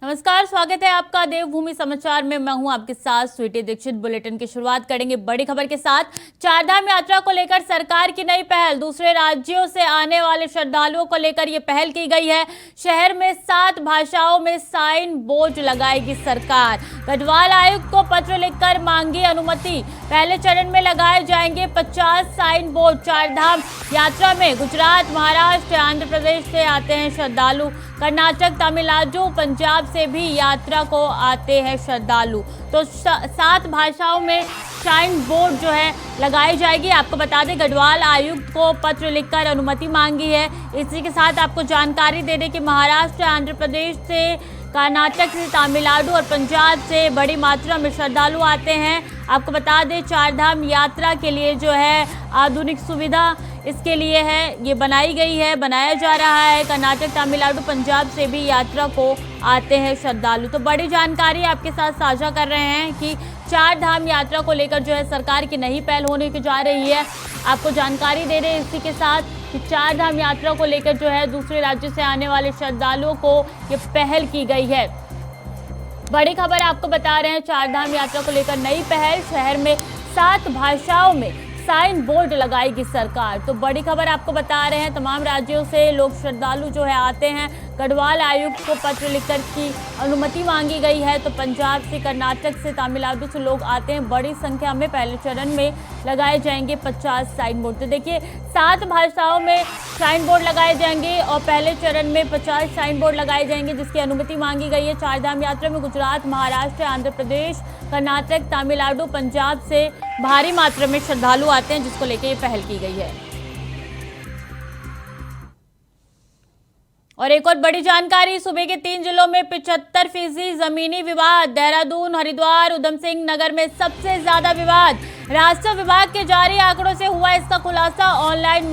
नमस्कार, स्वागत है आपका देवभूमि समाचार में। मैं हूं आपके साथ स्वीटी दीक्षित। बुलेटिन की शुरुआत करेंगे बड़ी खबर के साथ। चारधाम यात्रा को लेकर सरकार की नई पहल। दूसरे राज्यों से आने वाले श्रद्धालुओं को लेकर यह पहल की गई है। शहर में 7 भाषाओं में साइन बोर्ड लगाएगी सरकार। गढ़वाल आयुक्त को पत्र लिखकर मांगी अनुमति। पहले चरण में लगाए जाएंगे 50 साइन बोर्ड। चारधाम यात्रा में गुजरात, महाराष्ट्र, आंध्र प्रदेश से आते हैं श्रद्धालु। कर्नाटक, तमिलनाडु, पंजाब से भी यात्रा को आते हैं श्रद्धालु। तो 7 भाषाओं में साइन बोर्ड जो है लगाई जाएगी। आपको बता दें, गढ़वाल आयुक्त को पत्र लिखकर अनुमति मांगी है। इसी के साथ आपको जानकारी दे दें कि महाराष्ट्र, आंध्र प्रदेश से, कर्नाटक से, तमिलनाडु और पंजाब से बड़ी मात्रा में श्रद्धालु आते हैं। आपको बता दें, चारधाम यात्रा के लिए जो है आधुनिक सुविधा इसके लिए है, ये बनाई गई है, बनाया जा रहा है। कर्नाटक, तमिलनाडु, पंजाब से भी यात्रा को आते हैं श्रद्धालु। तो बड़ी जानकारी आपके साथ साझा कर रहे हैं कि चारधाम यात्रा को लेकर जो है सरकार की नई पहल होने की जा रही है। आपको जानकारी दे रहे हैं इसी के साथ कि चारधाम यात्रा को लेकर जो है दूसरे राज्यों से आने वाले श्रद्धालुओं को ये पहल की गई है। बड़ी खबर आपको बता रहे हैं, चारधाम यात्रा को लेकर नई पहल। शहर में 7 भाषाओं में साइन बोर्ड लगाएगी सरकार। तो बड़ी खबर आपको बता रहे हैं, तमाम राज्यों से लोग श्रद्धालु जो है आते हैं। गढ़वाल आयुक्त को पत्र लिखकर की अनुमति मांगी गई है। तो पंजाब से, कर्नाटक से, तमिलनाडु से लोग आते हैं बड़ी संख्या में। पहले चरण में लगाए जाएंगे 50 साइन बोर्ड। तो देखिए, 7 भाषाओं में साइन बोर्ड लगाए जाएंगे और पहले चरण में 50 साइन बोर्ड लगाए जाएंगे, जिसकी अनुमति मांगी गई है। चारधाम यात्रा में गुजरात, महाराष्ट्र, आंध्र प्रदेश, कर्नाटक, तमिलनाडु, पंजाब से भारी मात्रा में श्रद्धालु आते हैं, जिसको लेकर ये पहल की गई है। और एक और बड़ी जानकारी, सूबे के 3 जिलों में 75% जमीनी विवाद। देहरादून, हरिद्वार, उधम सिंह नगर में सबसे ज्यादा विवाद। राजस्व विभाग के जारी आंकड़ों से हुआ इसका खुलासा। ऑनलाइन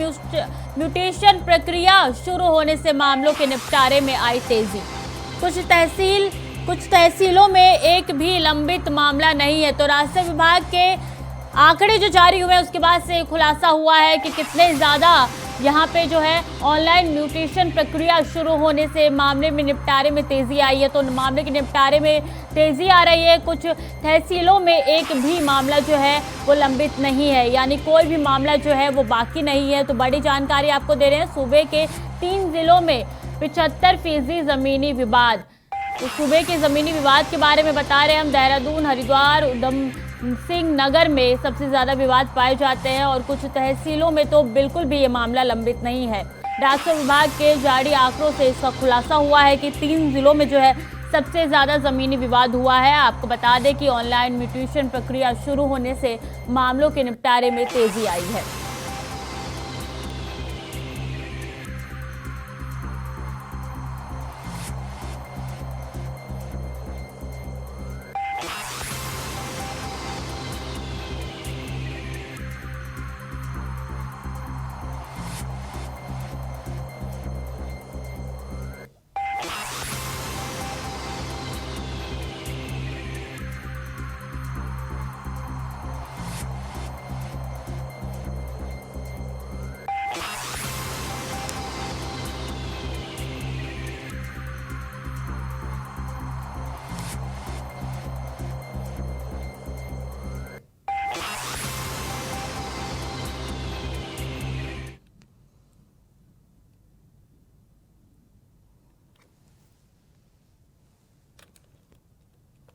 म्यूटेशन प्रक्रिया शुरू होने से मामलों के निपटारे में आई तेजी। कुछ तहसीलों में एक भी लंबित मामला नहीं है। तो राजस्व विभाग के आंकड़े जो जारी हुए हैं उसके बाद से खुलासा हुआ है कि कितने ज़्यादा यहाँ पे जो है ऑनलाइन म्यूटेशन प्रक्रिया शुरू होने से मामले में निपटारे में तेज़ी आई है। तो मामले के निपटारे में तेज़ी आ रही है। कुछ तहसीलों में एक भी मामला जो है वो लंबित नहीं है, यानी कोई भी मामला जो है वो बाकी नहीं है। तो बड़ी जानकारी आपको दे रहे हैं, सूबे के 3 जिलों में 75% ज़मीनी विवाद। तो सूबे के ज़मीनी विवाद के बारे में बता रहे हैं हम। देहरादून, हरिद्वार, उधम सिंह नगर में सबसे ज़्यादा विवाद पाए जाते हैं और कुछ तहसीलों में तो बिल्कुल भी ये मामला लंबित नहीं है। राजस्व विभाग के जारी आंकड़ों से इसका खुलासा हुआ है कि 3 जिलों में जो है सबसे ज़्यादा ज़मीनी विवाद हुआ है। आपको बता दें कि ऑनलाइन म्यूटेशन प्रक्रिया शुरू होने से मामलों के निपटारे में तेज़ी आई है।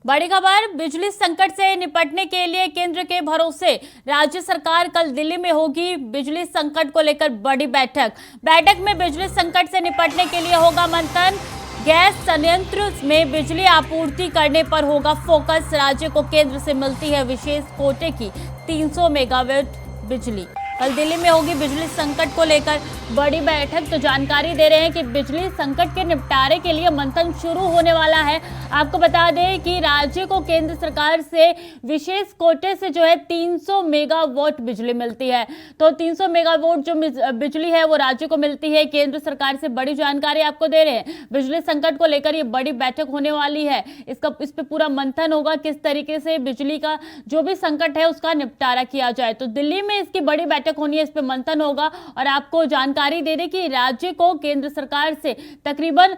बड़ी खबर, बिजली संकट से निपटने के लिए केंद्र के भरोसे राज्य सरकार कल दिल्ली में होगी बिजली संकट को लेकर बड़ी बैठक में बिजली संकट से निपटने के लिए होगा मंथन। गैस संयंत्र में बिजली आपूर्ति करने पर होगा फोकस। राज्य को केंद्र से मिलती है विशेष कोटे की 300 मेगावाट बिजली। कल दिल्ली में होगी बिजली संकट को लेकर बड़ी बैठक। तो जानकारी दे रहे हैं कि बिजली संकट के निपटारे के लिए मंथन शुरू होने वाला है। आपको बता दें कि राज्य को केंद्र सरकार से विशेष कोटे से जो है 300 मेगावाट बिजली मिलती है। तो 300 मेगावाट जो बिजली है वो राज्य को मिलती है केंद्र सरकार से। बड़ी जानकारी आपको दे रहे हैं, बिजली संकट को लेकर ये बड़ी बैठक होने वाली है। इस पे पूरा मंथन होगा, किस तरीके से बिजली का जो भी संकट है उसका निपटारा किया जाए। तो दिल्ली में इसकी बड़ी बैठक बैठक होनी है, इस पे मंथन होगा। और आपको जानकारी दे दें कि राज्य को केंद्र सरकार से तकरीबन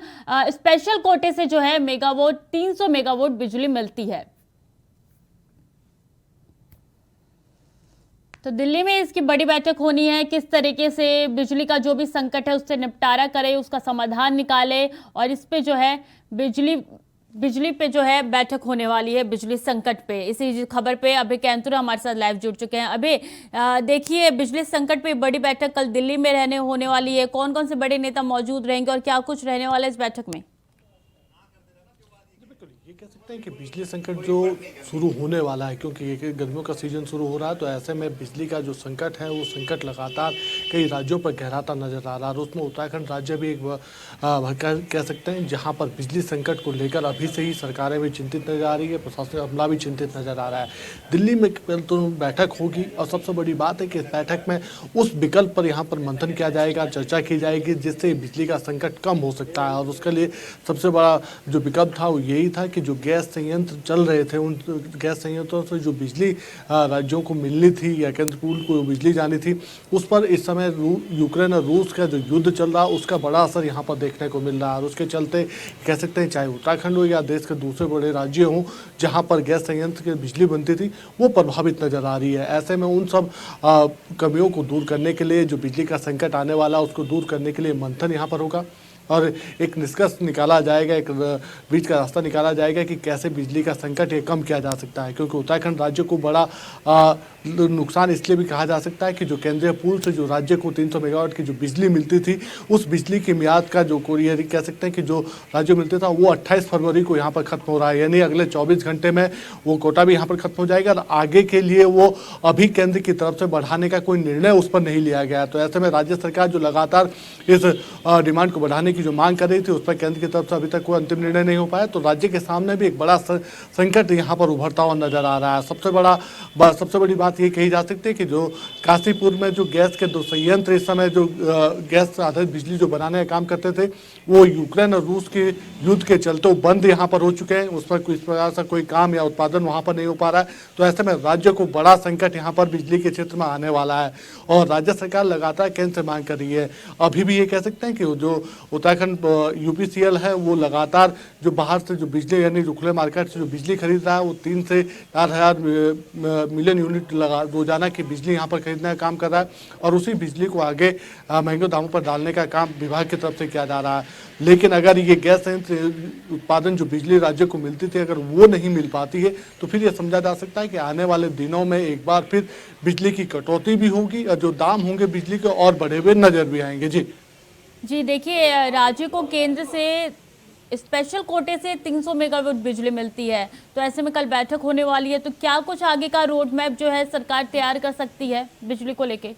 स्पेशल कोटे से जो है मेगावाट 300 मेगावाट बिजली मिलती है। तो दिल्ली में इसकी बड़ी बैठक होनी है, किस तरीके से बिजली का जो भी संकट है उससे निपटारा करे, उसका समाधान निकाले। और इस पे जो है बिजली पे जो है बैठक होने वाली है, बिजली संकट पे। इसी खबर पे अभी कैंतुरा हमारे साथ लाइव जुड़ चुके हैं। अभी देखिए, बिजली संकट पे बड़ी बैठक कल दिल्ली में होने वाली है। कौन कौन से बड़े नेता मौजूद रहेंगे और क्या कुछ रहने वाला है इस बैठक में? ये कह सकते हैं कि बिजली संकट जो शुरू होने वाला है, क्योंकि गर्मियों का सीजन शुरू हो रहा है, तो ऐसे में बिजली का जो संकट है वो संकट लगातार कई राज्यों पर गहराता नजर आ रहा है। और उसमें उत्तराखंड राज्य भी एक कह सकते हैं जहां पर बिजली संकट को लेकर अभी से ही सरकारें भी चिंतित नजर आ रही है, प्रशासनिक अमला भी चिंतित नजर आ रहा है। दिल्ली में कल तो बैठक होगी और सबसे बड़ी बात है कि इस बैठक में उस विकल्प पर यहाँ पर मंथन किया जाएगा, चर्चा की जाएगी जिससे बिजली का संकट कम हो सकता है। और उसके लिए सबसे बड़ा जो विकल्प था वो यही था कि जो गैस संयंत्र चल रहे थे, उन गैस संयंत्रों से जो बिजली राज्यों को मिलनी थी या केंद्र पूल को बिजली जानी थी, उस पर इस समय यूक्रेन और रूस का जो युद्ध चल रहा है उसका बड़ा असर यहाँ पर देखने को मिल रहा है। और उसके चलते कह सकते हैं चाहे उत्तराखंड हो या देश के दूसरे बड़े राज्य हों जहाँ पर गैस संयंत्र की बिजली बनती थी वो प्रभावित नजर आ रही है। ऐसे में उन सब कमियों को दूर करने के लिए, जो बिजली का संकट आने वाला है उसको दूर करने के लिए मंथन यहाँ पर होगा और एक निष्कर्ष निकाला जाएगा, एक बीच का रास्ता निकाला जाएगा कि कैसे बिजली का संकट ये कम किया जा सकता है। क्योंकि उत्तराखंड राज्य को बड़ा नुकसान इसलिए भी कहा जा सकता है कि जो केंद्रीय पूल से जो राज्य को 300 मेगावाट की जो बिजली मिलती थी, उस बिजली की मियाद का जो कोरियर कह सकते हैं कि जो राज्य मिलता था वो 28 फरवरी को यहाँ पर खत्म हो रहा है। यानी अगले 24 घंटे में वो कोटा भी यहाँ पर खत्म हो जाएगा और आगे के लिए वो अभी केंद्र की तरफ से बढ़ाने का कोई निर्णय उस पर नहीं लिया गया। तो ऐसे में राज्य सरकार जो लगातार इस डिमांड को बढ़ाने की जो मांग कर रही थी उस पर केंद्र की तरफ से अभी तक कोई अंतिम निर्णय नहीं हो पाया। तो राज्य के सामने भी एक बड़ा संकट यहाँ पर उभरता हुआ नजर आ रहा है। सबसे बड़ी बात ये कही जा सकती है कि जो काशीपुर में जो गैस के 2 संयंत्र इस समय जो गैस आधारित बिजली जो बनाने का काम करते थे वो यूक्रेन और रूस के युद्ध के चलते बंद यहाँ पर हो चुके हैं। उस पर इस प्रकार से कोई काम या उत्पादन वहाँ पर नहीं हो पा रहा है। तो ऐसे में राज्य को बड़ा संकट यहाँ पर बिजली के क्षेत्र में आने वाला है और राज्य सरकार लगातार केंद्र से मांग कर रही है। अभी भी ये कह सकते हैं कि जो उत्तराखंड यूपीसीएल है वो लगातार जो बाहर से जो बिजली यानी जो खुले मार्केट से जो बिजली खरीद रहा है वो 3 से 4 हज़ार मिलियन यूनिट रोजाना की बिजली यहाँ पर खरीदने का काम कर रहा है और उसी बिजली को आगे महंगे दामों पर डालने का काम विभाग की तरफ से किया जा रहा है। लेकिन अगर ये गैस संयंत्र उत्पादन जो बिजली राज्य को मिलती थी अगर वो नहीं मिल पाती है तो फिर ये समझा जा सकता है कि आने वाले दिनों में एक बार फिर बिजली की कटौती भी होगी और जो दाम होंगे बिजली के और बढ़े हुए नजर भी आएंगे। जी देखिए, राज्य को केंद्र से स्पेशल कोटे से 300 मेगावाट बिजली मिलती है, तो ऐसे में कल बैठक होने वाली है, तो क्या कुछ आगे का रोड मैप जो है सरकार तैयार कर सकती है बिजली को लेके?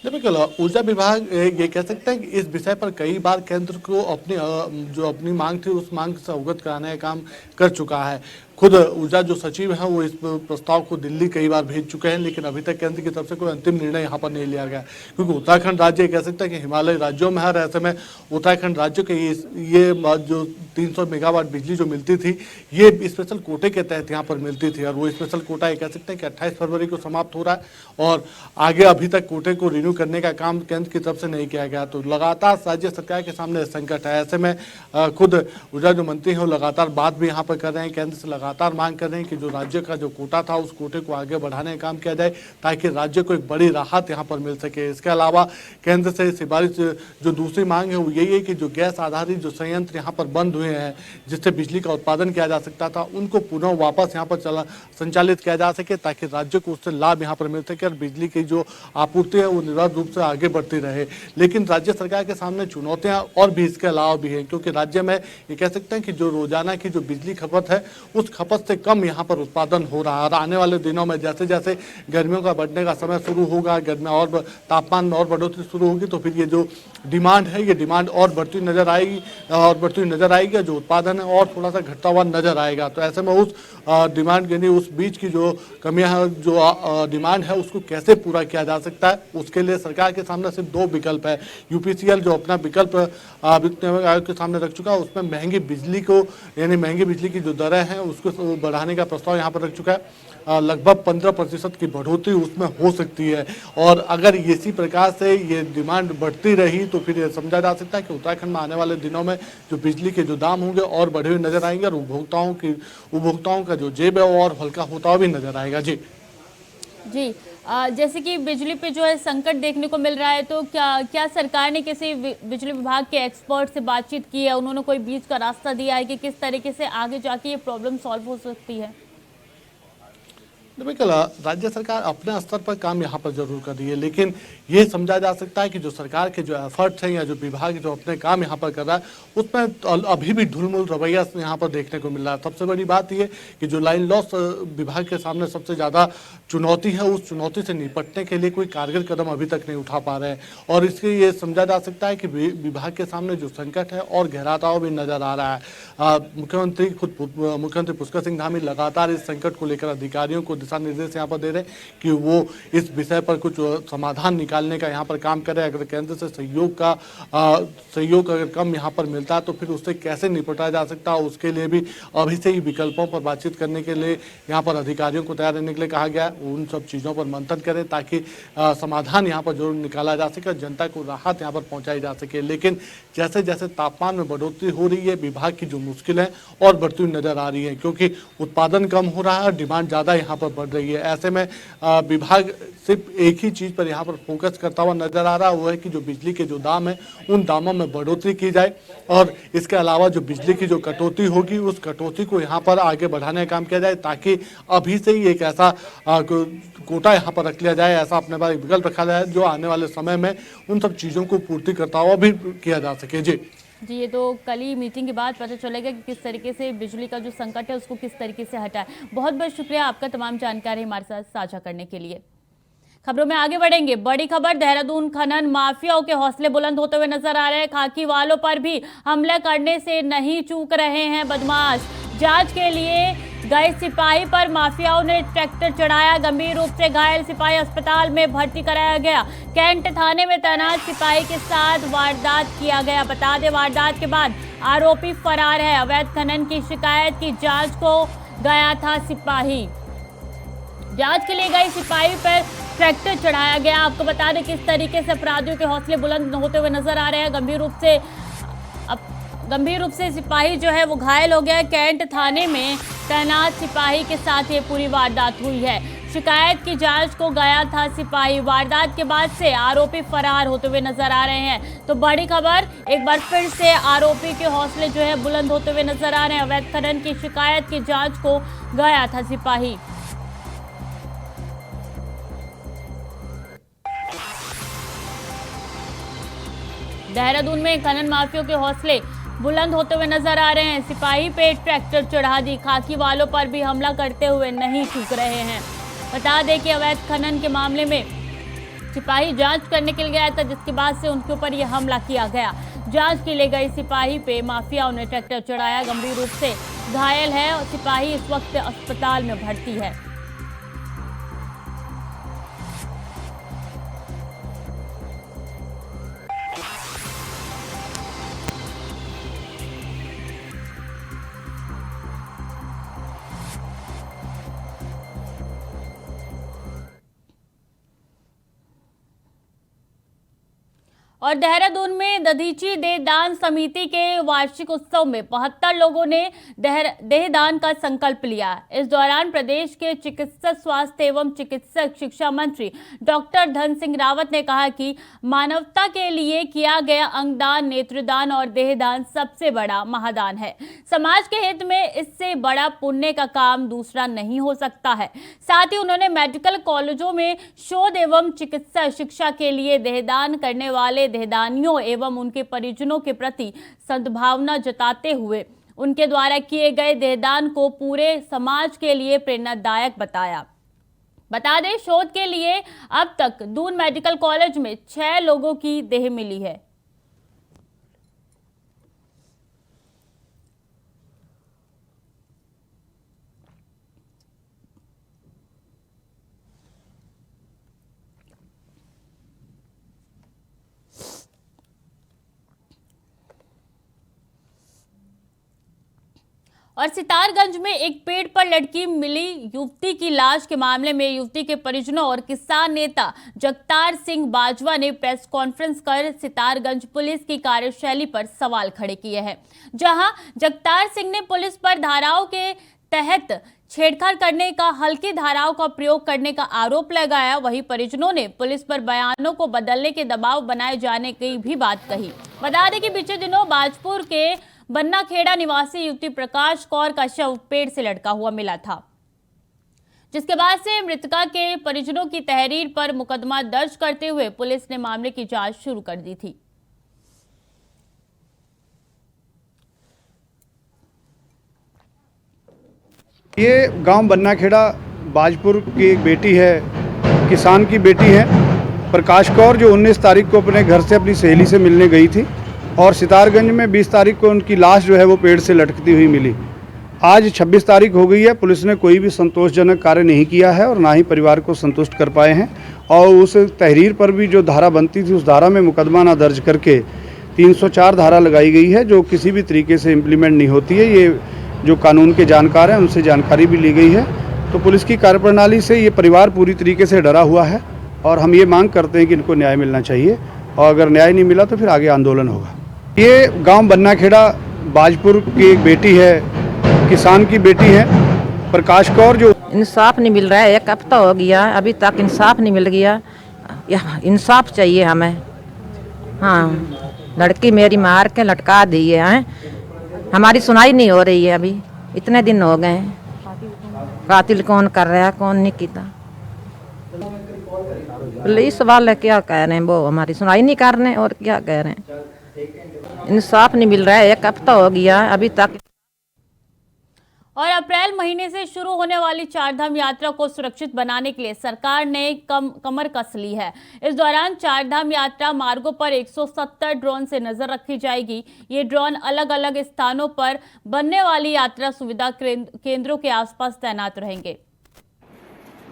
बिल्कुल, ऊर्जा विभाग ये कह सकते हैं कि इस विषय पर कई बार केंद्र को अपनी मांग थी उस मांग से अवगत कराने का काम कर चुका है। खुद ऊर्जा जो सचिव हैं वो इस प्रस्ताव को दिल्ली कई बार भेज चुके हैं, लेकिन अभी तक केंद्र की तरफ से कोई अंतिम निर्णय यहाँ पर नहीं लिया गया। क्योंकि उत्तराखंड राज्य कह सकते हैं कि हिमालय राज्यों में है, ऐसे में उत्तराखंड राज्य के ये जो 300 मेगावाट बिजली जो मिलती थी ये स्पेशल कोटे के तहत यहाँ पर मिलती थी और वो स्पेशल कोटा ये कह सकते हैं कि 28 फरवरी को समाप्त हो रहा है और आगे अभी तक कोटे को रिन्यू करने का काम केंद्र की तरफ से नहीं किया गया। तो लगातार राज्य सरकार के सामने संकट है। ऐसे में खुद ऊर्जा जो मंत्री हैं वो लगातार बात भी यहाँ पर कर रहे हैं, केंद्र से लगातार मांग कर रहे हैं कि जो राज्य का जो कोटा था उस कोटे को आगे बढ़ाने का काम किया जाए ताकि राज्य को एक बड़ी राहत यहाँ पर मिल सके। इसके अलावा केंद्र से सिफारिश जो दूसरी मांग है वो यही है कि जो गैस आधारित जो संयंत्र यहाँ पर बंद हुए हैं जिससे बिजली का उत्पादन किया जा सकता था उनको पुनः वापस यहाँ पर संचालित किया जा सके ताकि राज्य को उससे लाभ यहाँ पर मिल सके और बिजली की जो आपूर्ति है वो निरंतर रूप से आगे बढ़ती रहे। लेकिन राज्य सरकार के सामने चुनौतियां और भी इसके अलावा भी हैं, क्योंकि राज्य में ये कह सकते हैं कि जो रोजाना की जो बिजली खपत है उस खपत से कम यहाँ पर उत्पादन हो रहा है और आने वाले दिनों में जैसे जैसे गर्मियों का बढ़ने का समय शुरू होगा, गर्मी और तापमान में और बढ़ोतरी शुरू होगी तो फिर ये जो डिमांड है, ये डिमांड और बढ़ती नजर आएगी, जो उत्पादन है और थोड़ा सा घटता हुआ नजर आएगा। तो ऐसे में उस डिमांड यानी उस बीच की जो कमियां है, जो डिमांड है, उसको कैसे पूरा किया जा सकता है, उसके लिए सरकार के सामने सिर्फ दो विकल्प है। यूपीसीएल जो अपना विकल्प वित्त आयोग के सामने रख चुका है, उसमें महंगी बिजली की जो दरें हैं उसको बढ़ाने का प्रस्ताव यहाँ पर रख चुका है। लगभग 15% की बढ़ोतरी उसमें हो सकती है, और अगर इसी प्रकार से ये डिमांड बढ़ती रही तो फिर ये समझा जा सकता है कि उत्तराखंड में आने वाले दिनों में जो बिजली के जो दाम होंगे और बढ़े हुए नजर आएंगे, और उपभोक्ताओं का जो जेब है वो और हल्का होता हुआ भी नजर आएगा। जी जी जैसे कि बिजली पे जो है संकट देखने को मिल रहा है, तो क्या सरकार ने किसी बिजली विभाग के एक्सपर्ट से बातचीत की है? उन्होंने कोई बीच का रास्ता दिया है कि किस तरीके से आगे जाके ये प्रॉब्लम सॉल्व हो सकती है? बिल्कुल, राज्य सरकार अपने स्तर पर काम यहाँ पर जरूर कर रही है, लेकिन ये समझा जा सकता है कि जो सरकार के जो एफर्ट्स हैं या जो विभाग जो अपने काम यहाँ पर कर रहा है, उसमें अभी भी ढुलमुल रवैया यहाँ पर देखने को मिल रहा है। सबसे बड़ी बात ये कि जो लाइन लॉस विभाग के सामने सबसे ज़्यादा चुनौती है, उस चुनौती से निपटने के लिए कोई कारगर कदम अभी तक नहीं उठा पा रहे हैं, और इसके ये समझा जा सकता है कि विभाग के सामने जो संकट है और गहराता हुआ भी नजर आ रहा है। मुख्यमंत्री पुष्कर सिंह धामी लगातार इस संकट को लेकर अधिकारियों को दिशा निर्देश यहाँ पर दे रहे हैं कि वो इस विषय पर कुछ समाधान निकालने का यहाँ पर काम करें। अगर केंद्र से सहयोग अगर कम यहाँ पर मिलता है तो फिर उससे कैसे निपटा जा सकता है, उसके लिए भी अभी से ही विकल्पों पर बातचीत करने के लिए यहाँ पर अधिकारियों को तैयार रहने के लिए कहा गया है। उन सब चीज़ों पर मंथन करें ताकि समाधान यहाँ पर जरूर निकाला जा सके, जनता को राहत यहाँ पर पहुँचाई जा सके। लेकिन जैसे जैसे तापमान में बढ़ोतरी हो रही है, विभाग की जो मुश्किलें और बढ़ती हुई नजर आ रही है, क्योंकि उत्पादन कम हो रहा है और डिमांड ज़्यादा यहाँ पर बढ़ रही है। ऐसे में विभाग सिर्फ एक ही चीज़ पर यहाँ पर फोकस करता हुआ नजर आ रहा है, वो है कि जो बिजली के जो दाम है उन दामों में बढ़ोतरी की जाए, और इसके अलावा जो बिजली की जो कटौती होगी उस कटौती को यहाँ पर आगे बढ़ाने का काम किया जाए, ताकि अभी से ही एक ऐसा कोटा यहाँ पर रख लिया जाए, ऐसा अपने पास विकल्प रखा जाए जो आने वाले समय में उन सब चीज़ों को पूर्ति करता हुआ भी किया जा सके। जी ये तो कल ही मीटिंग के बाद पता चलेगा कि किस तरीके से बिजली का जो संकट है उसको किस तरीके से हटाए। बहुत बहुत शुक्रिया आपका तमाम जानकारी हमारे साथ साझा करने के लिए। खबरों में आगे बढ़ेंगे। बड़ी खबर, देहरादून खनन माफियाओं के हौसले बुलंद होते हुए नजर आ रहे हैं। खाकी वालों पर भी हमला करने से नहीं चूक रहे हैं बदमाश। जांच के लिए गए सिपाही पर माफियाओं ने ट्रैक्टर चढ़ाया, गंभीर रूप से घायल सिपाही अस्पताल में भर्ती कराया गया। कैंट थाने में तैनात सिपाही के साथ वारदात किया गया। बता दें, वारदात के बाद आरोपी फरार है। अवैध खनन की शिकायत की जांच को गया था सिपाही। जांच के लिए गए सिपाही पर ट्रैक्टर चढ़ाया गया। आपको बता दें किस तरीके से अपराधियों के हौसले बुलंद होते हुए नजर आ रहे हैं। गंभीर रूप से सिपाही जो है वो घायल हो गया। कैंट थाने में तैनात सिपाही के साथ ये पूरी वारदात हुई है। शिकायत की जांच को गया था सिपाही। वारदात के बाद से आरोपी फरार होते हुए नजर आ रहे हैं। तो बड़ी खबर, एक बार फिर से आरोपी के हौसले जो है बुलंद होते हुए नजर आ रहे हैं। अवैध खनन की शिकायत की जांच को गया था सिपाही। देहरादून में खनन माफियों के हौसले बुलंद होते हुए नजर आ रहे हैं। सिपाही पे ट्रैक्टर चढ़ा दी, खाकी वालों पर भी हमला करते हुए नहीं चूक रहे हैं। बता दें कि अवैध खनन के मामले में सिपाही जांच करने के लिए गया था, जिसके बाद से उनके ऊपर यह हमला किया गया। जांच के लिए गई सिपाही पे माफियाओं ने ट्रैक्टर चढ़ाया, गंभीर रूप से घायल है और सिपाही इस वक्त अस्पताल में भर्ती है। और देहरादून में दधीची देहदान समिति के वार्षिक उत्सव में 72 लोगों ने देहदान का संकल्प लिया। इस दौरान प्रदेश के चिकित्सक स्वास्थ्य एवं चिकित्सक शिक्षा मंत्री डॉक्टर धन सिंह रावत ने कहा कि मानवता के लिए किया गया अंगदान, नेत्रदान और देहदान सबसे बड़ा महादान है। समाज के हित में इससे बड़ा पुण्य का काम दूसरा नहीं हो सकता है। साथ ही उन्होंने मेडिकल कॉलेजों में शोध एवं चिकित्सा शिक्षा के लिए देहदान करने वाले देहदानियों एवं उनके परिजनों के प्रति सद्भावना जताते हुए उनके द्वारा किए गए देहदान को पूरे समाज के लिए प्रेरणादायक बताया। बता दें, शोध के लिए अब तक दून मेडिकल कॉलेज में 6 लोगों की देह मिली है। और सितारगंज में एक पेड़ पर लटकी मिली युवती की लाश के मामले में युवती के परिजनों और किसान नेता जगतार सिंह बाजवा ने प्रेस कॉन्फ्रेंस कर सितारगंज पुलिस की कार्यशैली पर सवाल खड़े किए हैं। जहां जगतार सिंह ने पुलिस पर धाराओं के तहत छेड़छाड़ करने का, हल्की धाराओं का प्रयोग करने का आरोप लगाया, वहीं परिजनों ने पुलिस पर बयानों को बदलने के दबाव बनाए जाने की भी बात कही। बता दें कि बीते दिनों बाजपुर के बन्ना खेड़ा निवासी युवती प्रकाश कौर का शव पेड़ से लटका हुआ मिला था, जिसके बाद से मृतका के परिजनों की तहरीर पर मुकदमा दर्ज करते हुए पुलिस ने मामले की जांच शुरू कर दी थी। ये गांव बन्ना खेड़ा बाजपुर की एक बेटी है, किसान की बेटी है प्रकाश कौर, जो 19 तारीख को अपने घर से अपनी सहेली से मिलने गई थी और सितारगंज में 20 तारीख को उनकी लाश जो है वो पेड़ से लटकती हुई मिली। आज 26 तारीख हो गई है, पुलिस ने कोई भी संतोषजनक कार्य नहीं किया है और ना ही परिवार को संतुष्ट कर पाए हैं और उस तहरीर पर भी जो धारा बनती थी उस धारा में मुकदमा ना दर्ज करके 304 धारा लगाई गई है, जो किसी भी तरीके से इम्प्लीमेंट नहीं होती है। ये जो कानून के जानकार हैं उनसे जानकारी भी ली गई है। तो पुलिस की कार्यप्रणाली से ये परिवार पूरी तरीके से डरा हुआ है और हम ये मांग करते हैं कि इनको न्याय मिलना चाहिए और अगर न्याय नहीं मिला तो फिर आगे आंदोलन होगा। ये गांव बन्ना खेड़ा बाजपुर की एक बेटी है, किसान की बेटी है प्रकाश कौर, जो इंसाफ नहीं मिल रहा है। 1 हफ्ता हो गया, अभी तक इंसाफ नहीं मिल गया। इंसाफ चाहिए हमें। हाँ, लड़की मेरी मार के लटका दी है। हमारी सुनाई नहीं हो रही है, अभी इतने दिन हो गए। कातिल कौन कर रहा है, कौन नहीं किया। पुलिस वाले क्या कह रहे हैं, वो हमारी सुनाई नहीं कर रहे और क्या कह रहे हैं। इंसाफ नहीं मिल रहा है। 1 हफ्ता हो गया, अभी तक। और अप्रैल महीने से शुरू होने वाली चारधाम यात्रा को सुरक्षित बनाने के लिए सरकार ने कमर कस ली है। इस दौरान चारधाम यात्रा मार्गों पर 170 ड्रोन से नजर रखी जाएगी। ये ड्रोन अलग अलग स्थानों पर बनने वाली यात्रा सुविधा केंद्रों के आसपास तैनात रहेंगे।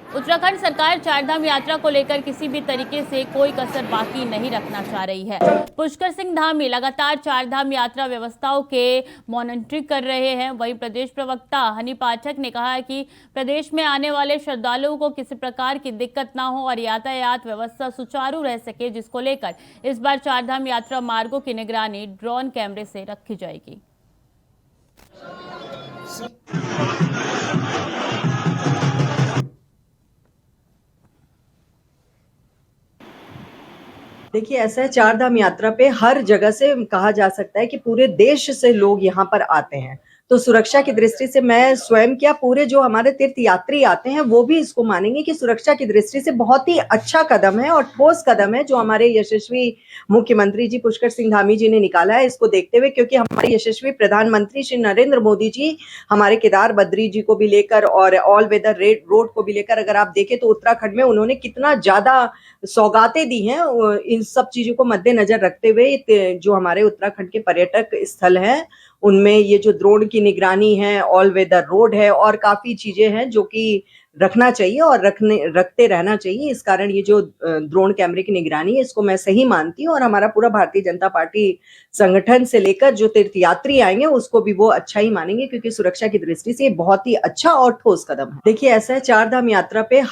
उत्तराखंड सरकार चारधाम यात्रा को लेकर किसी भी तरीके से कोई कसर बाकी नहीं रखना चाह रही है। पुष्कर सिंह धामी लगातार चारधाम यात्रा व्यवस्थाओं के मॉनिटरिंग कर रहे हैं। वहीं प्रदेश प्रवक्ता हनी पाठक ने कहा है कि प्रदेश में आने वाले श्रद्धालुओं को किसी प्रकार की दिक्कत ना हो और यातायात व्यवस्था सुचारू रह सके, जिसको लेकर इस बार चारधाम यात्रा मार्गों की निगरानी ड्रोन कैमरे से रखी जाएगी। देखिए, ऐसा है, चारधाम यात्रा पे हर जगह से कहा जा सकता है कि पूरे देश से लोग यहाँ पर आते हैं। तो सुरक्षा की दृष्टि से मैं स्वयं क्या, पूरे जो हमारे तीर्थ यात्री आते हैं वो भी इसको मानेंगे कि सुरक्षा की दृष्टि से बहुत ही अच्छा कदम है और ठोस कदम है जो हमारे यशस्वी मुख्यमंत्री जी पुष्कर सिंह धामी जी ने निकाला है। इसको देखते हुए, क्योंकि हमारे यशस्वी प्रधानमंत्री श्री नरेंद्र मोदी जी हमारे केदार बद्री जी को भी लेकर और ऑल वेदर रोड को भी लेकर अगर आप देखें तो उत्तराखंड में उन्होंने कितना ज्यादा सौगातें दी हैं। इन सब चीजों को मद्देनजर रखते हुए जो हमारे उत्तराखंड के पर्यटक स्थल हैं उनमें ये जो ड्रोन की निगरानी है, ऑल वेदर रोड है और काफी चीजें हैं जो कि रखना चाहिए और रखते रहना चाहिए। इस कारण ये जो ड्रोन कैमरे की निगरानी है इसको मैं सही मानती हूँ और हमारा पूरा भारतीय जनता पार्टी संगठन से लेकर जो तीर्थयात्री आएंगे उसको भी वो अच्छा ही मानेंगे, क्योंकि सुरक्षा की दृष्टि से ये बहुत ही अच्छा और ठोस कदम है। देखिए, ऐसा है, चारधाम यात्रा पे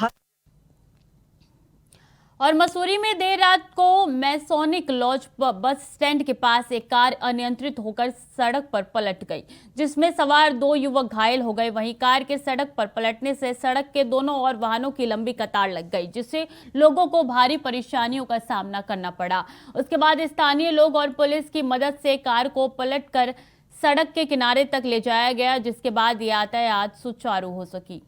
और मसूरी में देर रात को मैसोनिक लॉज बस स्टैंड के पास एक कार अनियंत्रित होकर सड़क पर पलट गई, जिसमें सवार 2 युवक घायल हो गए। वहीं कार के सड़क पर पलटने से सड़क के दोनों ओर वाहनों की लंबी कतार लग गई, जिससे लोगों को भारी परेशानियों का सामना करना पड़ा। उसके बाद स्थानीय लोग और पुलिस की मदद से कार को पलटकर सड़क के किनारे तक ले जाया गया, जिसके बाद यातायात सुचारू हो सकी।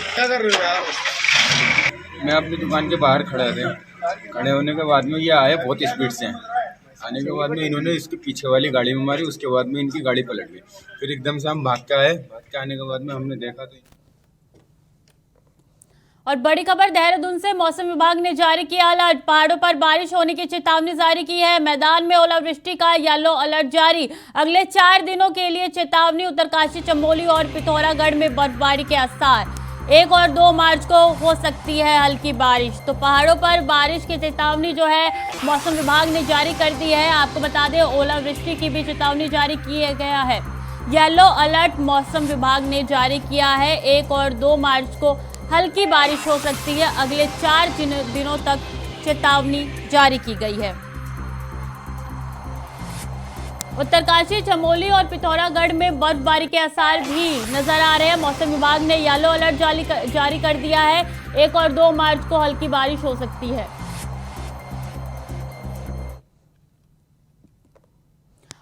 क्या कर रहे हो यार? मैं अपनी दुकान के बाहर खड़े थे। खड़े होने के बाद में ये आए बहुत स्पीड से। आने के बाद में इन्होंने इसके पीछे वाली गाड़ी में मारी, उसके बाद में इनकी गाड़ी पलट गई। फिर एकदम से हम भाग के आए। भाग के आने के बाद में हमने देखा तो। और बड़ी खबर देहरादून से, मौसम विभाग ने जारी किया अलर्ट। पहाड़ों पर बारिश होने की चेतावनी जारी की है। मैदान में ओलावृष्टि का येलो अलर्ट जारी। अगले 4 दिनों के लिए चेतावनी। उत्तरकाशी, चमोली और पिथौरागढ़ में बर्फबारी के आसार। 1 और 2 मार्च को हो सकती है हल्की बारिश। तो पहाड़ों पर बारिश की चेतावनी जो है मौसम विभाग ने जारी कर दी है। आपको बता दें ओलावृष्टि की भी चेतावनी जारी किया गया है। येलो अलर्ट मौसम विभाग ने जारी किया है। 1 और 2 मार्च को हल्की बारिश हो सकती है। अगले 4 दिनों तक चेतावनी जारी की गई है। उत्तरकाशी, चमोली और पिथौरागढ़ में बर्फबारी के आसार भी नजर आ रहे हैं। मौसम विभाग ने येलो अलर्ट जारी कर दिया है। 1 और 2 मार्च को हल्की बारिश हो सकती है।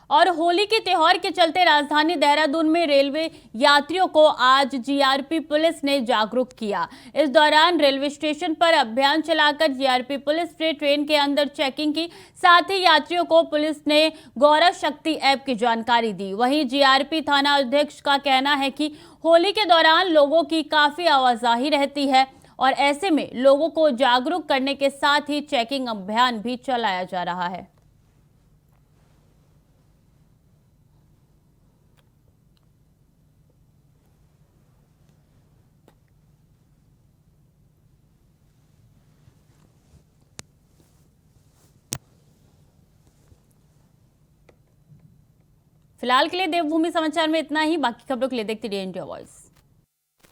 और होली के त्योहार के चलते राजधानी देहरादून में रेलवे यात्रियों को आज जीआरपी पुलिस ने जागरूक किया। इस दौरान रेलवे स्टेशन पर अभियान चलाकर जीआरपी पुलिस ने ट्रेन के अंदर चेकिंग की। साथ ही यात्रियों को पुलिस ने गौरव शक्ति ऐप की जानकारी दी। वहीं जीआरपी थाना अध्यक्ष का कहना है कि होली के दौरान लोगों की काफी आवाजाही रहती है और ऐसे में लोगों को जागरूक करने के साथ ही चेकिंग अभियान भी चलाया जा रहा है। फिलहाल के लिए देवभूमि समाचार में इतना ही। बाकी खबरों के लिए देखते रहिए इंडिया वॉइस।